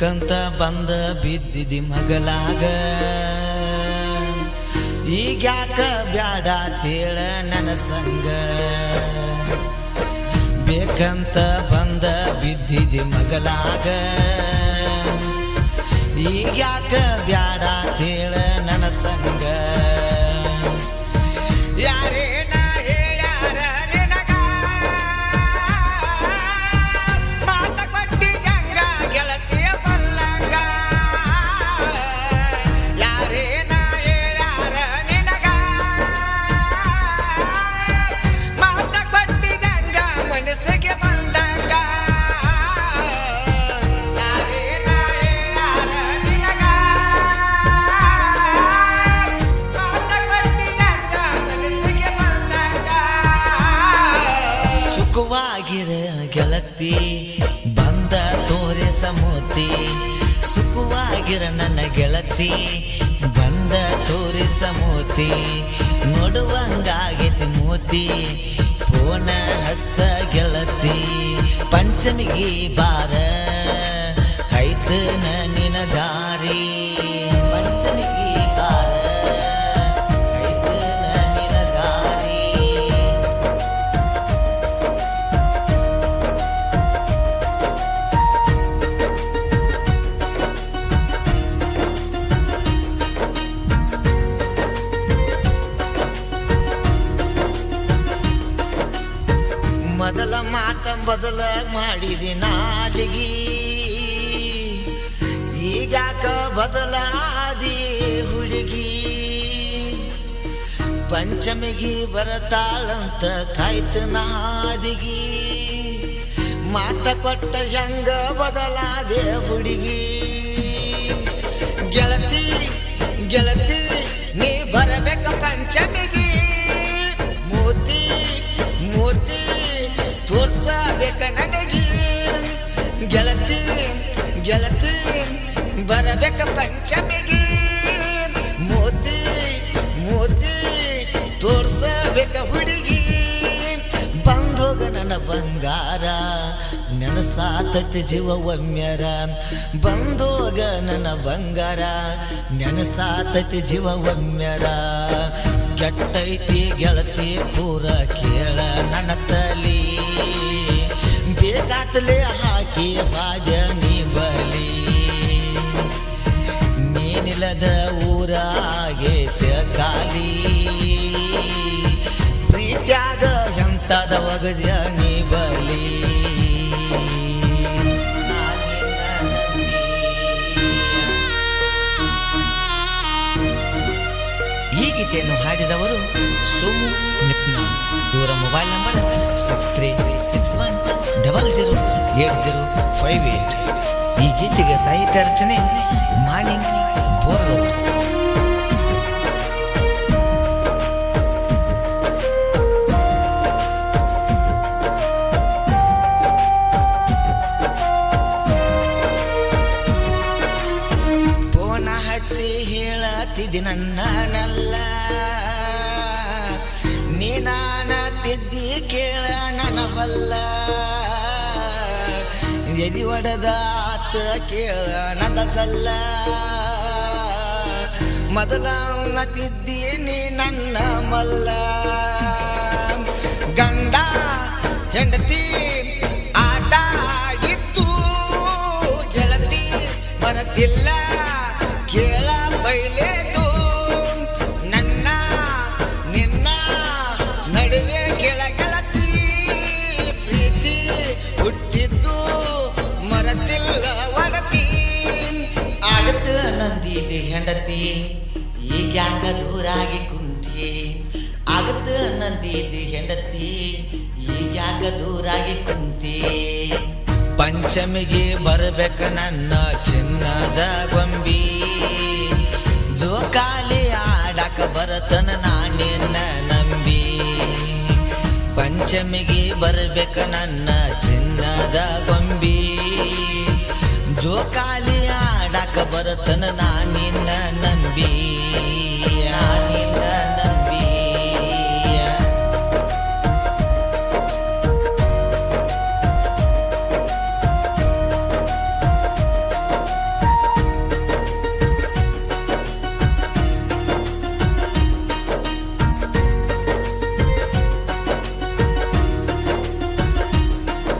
ಬೇಕಂತ ಬಂದ ಬಿದ್ದಿದಿ ಮಗಲಾಗ, ಈಗ್ಯಾಕ ಬ್ಯಾಡ ತೇಳ ನನ್ನ ಸಂಗ. ಬೇಕಂತ ಬಂದ ಬಿದ್ದಿದಿ ಮಗಲಾಗ, ಈಗ್ಯಾಕ ಬ್ಯಾಡ ತೇಳ ನನ್ನ ಸಂಗ. ಯಾರೇನ ಹೇಳ್ಯಾರ ನಿನಗ ಮಾತ ಕೊಟ್ಟಿದ್ದಂಗ ಗೆಳತಿಯ ಬಲ್ಲಂಗ. ಯಾರೇನ ಹೇಳ್ಯಾರ ನಿನಗ ಮಾತ ಕೊಟ್ಟಿದ್ದಂಗ ಮನಸ್ಸಿಗೆ ಬಂದಂಗ. ಯಾರೇನ ಹೇಳ್ಯಾರ ನಿನಗ ಮಾತ ಕೊಟ್ಟಿದ್ದಂಗ ಮನಸ್ಸಿಗೆ ಬಂದಂಗ. ಸುಖವಾಗಿರ ಗೆಳತಿ ಬಂದ ತೋರಿಸ ಮೋತಿ, ಸುಖವಾಗಿರ ನನ್ನ ಗೆಳತಿ ಬಂದ ತೋರಿಸ ಮೋತಿ. ನೋಡುವಂಗಾಗೈತಿ ಮೋತಿ ಫೋನ ಹಚ್ಚ ಗೆಳತಿ. ಪಂಚಮಿಗಿ ಬಾರ ಕೈತನ ನಿನ ದಾರಿ, ಪಂಚಮಿಗಿ ಬಾರ ಕೈತನ ನಿನ ದಾರಿ. ಮೊದಲ ಮಾತ ಬದಲ ಮಾಡಿದಿ ನಾಲಿಗಿ, ಈಗ್ಯಾಕ ಬದಲಾದಿ ಹುಡುಗಿ. ಪಂಚಮಿಗಿ ಬರತಾಳಂತ ಕಾಯ್ತು ನಾದಿಗಿ, ಮಾತ ಕೊಟ್ಟ ಹೆಂಗ ಬದಲಾದೆ ಹುಡುಗಿ. ಗೆಳತಿ ಗೆಳತಿ ನೀ ಬರಬೇಕ ಪಂಚಮಿಗಿ, ಮೋತಿ ಮೋತಿ ತೋರ್ಸಬೇಕ ನನಗಿ. ಗೆಳತಿ ಗೆಳತಿ ಬರಬೇಕ ಪಂಚಮಿಗಿ, ಮೋತಿ ಮೋತಿ ತೋರ್ಸಬೇಕ ಹುಡುಗಿ. ಬಂದೋಗ ನನ್ನ ಬಂಗಾರ ನೆನಸಾತತಿ ಜೀವ ಒಮ್ಮೆರ, ಬಂದೋಗ ನನ್ನ ಬಂಗಾರ ನೆನಸಾತತಿ ಜೀವ ಒಮ್ಮೆರ. ಕೆಟ್ಟೈತಿ ಗೆಳತಿ ಪೂರ ಕೇಳ ನನ್ನ ತಲಿ, ಬೇಕಾತಲೆ ಹಾಕಿ ಬಾಜ ನೀ ಬಲಿ. ನೀನಿಲ್ಲದ ಊರ ಆಗೈತೆ ಖಾಲಿ, ಪ್ರೀತ್ಯಾಗ ಎಂತದ ಒಗದ್ಯ ನೀ ಬಲಿ. ಈ ಗೀತೆಯನ್ನು ಹಾಡಿದವರು ಸೋಮು ನಿಪ್ನಾಳ್. ಇವರ ಮೊಬೈಲ್ ನಂಬರ್ 6361008058. ಈ ಗೀತೆಗೆ ಸಾಹಿತ್ಯ ರಚನೆ ಮಾಣಿಂಗ್ ಬೋರ್ಗೌಡ್. ಫೋನ ಹಚ್ಚಿ ಹೇಳತಿದ್ದಿ ನನ್ನಲ್ಲ, ನೀನಾನತಿದ್ದಿ ಕೇಳ ನನ್ನ ಬಲ್ಲ. ಎದಿ ಒಡೆದ ಆತ ಕೇಳ ನನ್ನ ಚಲ್ಲ, ಮೊದಲ ನತಿದ್ದಿ ನೀ ನನ್ನ ಮಲ್ಲ. ಗಂಡ ಹೆಂಡತಿ ಆಟ ಆಡಿದ್ದು ಗೆಳತಿ ಬರತಿಲ್ಲ ಕೇಳ ಬೈಲೇದು. ನನ್ನ ನಿನ್ನ ನಡುವೆ ಕೆಳ ಗೆಳತಿ, ಪ್ರೀತಿ ಹುಟ್ಟಿದ್ದು ಮರತಿಲ್ಲ ಒಡತಿ. ಆಗತ್ತ ನಂದಿದೆ ಹೆಂಡತಿ ಈಗ್ಯಾಕ ದೂರಾಗಿ ಕುಂತಿ, ಆಗತ್ತ ನಂದಿದೆ ಹೆಂಡತಿ ಈಗ್ಯಾಕ ದೂರಾಗಿ ಕುಂತಿ. ಪಂಚಮಿಗೆ ಬರಬೇಕ ನನ್ನ ಚಿನ್ನದ ಗೊಂಬಿ, ಜೋಕಾಲಿ ಆಡಕ ಬರತನ ನಾನಿನ್ನ ನಂಬಿ. ಪಂಚಮಿಗೆ ಬರಬೇಕ ನನ್ನ ಚಿನ್ನದ ಗೊಂಬಿ, ಜೋಕಾಲಿ ಆಡಕ ಬರತನ ನಾನಿ